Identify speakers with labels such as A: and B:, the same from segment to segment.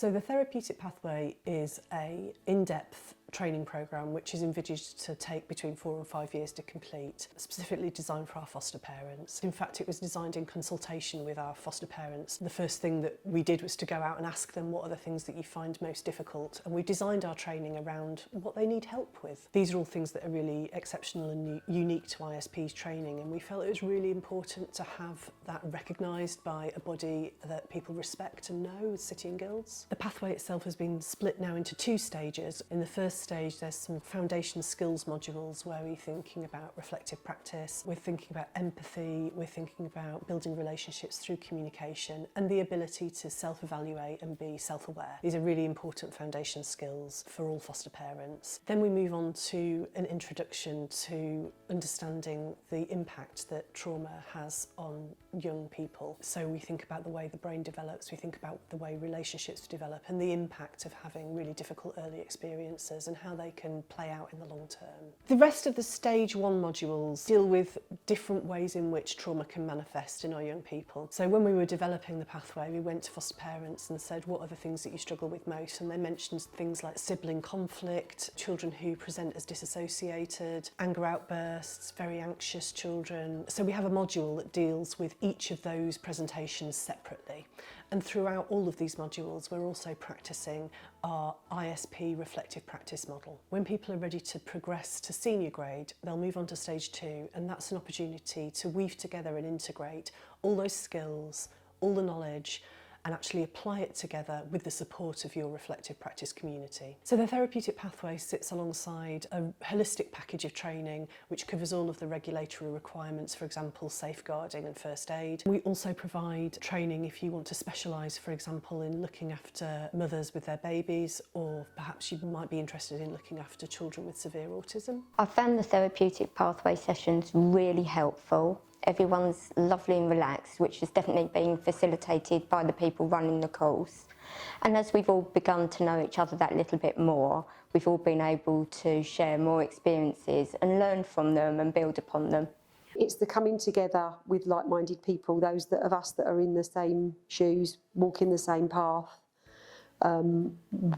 A: So the therapeutic pathway is an in-depth training programme which is envisaged to take between 4 and 5 years to complete, specifically designed for our foster parents. In fact, it was designed in consultation with our foster parents. The first thing that we did was to go out and ask them what are the things that you find most difficult, and we designed our training around what they need help with. These are all things that are really exceptional and unique to ISP's training, and we felt it was really important to have that recognised by a body that people respect and know, City and Guilds. The pathway itself has been split now into 2 stages. In the first stage, there's some foundation skills modules where we're thinking about reflective practice, we're thinking about empathy, we're thinking about building relationships through communication and the ability to self-evaluate and be self-aware. These are really important foundation skills for all foster parents. Then we move on to an introduction to understanding the impact that trauma has on young people. So we think about the way the brain develops, we think about the way relationships develop and the impact of having really difficult early experiences and how they can play out in the long term. The rest of the stage 1 modules deal with different ways in which trauma can manifest in our young people. So when we were developing the pathway, we went to foster parents and said, what are the things that you struggle with most? And they mentioned things like sibling conflict, children who present as disassociated, anger outbursts, very anxious children. So we have a module that deals with each of those presentations separately. And throughout all of these modules, we're also practicing our ISP reflective practice model. When people are ready to progress to senior grade, they'll move on to stage 2, and that's an opportunity to weave together and integrate all those skills, all the knowledge, and actually apply it together with the support of your reflective practice community. So the therapeutic pathway sits alongside a holistic package of training which covers all of the regulatory requirements, for example, safeguarding and first aid. We also provide training if you want to specialise, for example, in looking after mothers with their babies, or perhaps you might be interested in looking after children with severe autism.
B: I found the therapeutic pathway sessions really helpful. Everyone's lovely and relaxed, which has definitely been facilitated by the people running the course. And as we've all begun to know each other that little bit more, we've all been able to share more experiences and learn from them and build upon them.
C: It's the coming together with like-minded people, those of us that are in the same shoes, walking the same path,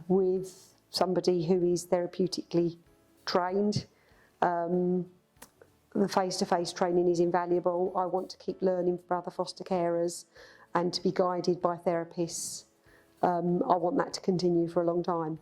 C: with somebody who is therapeutically trained. The face-to-face training is invaluable. I want to keep learning from other foster carers and to be guided by therapists. I want that to continue for a long time.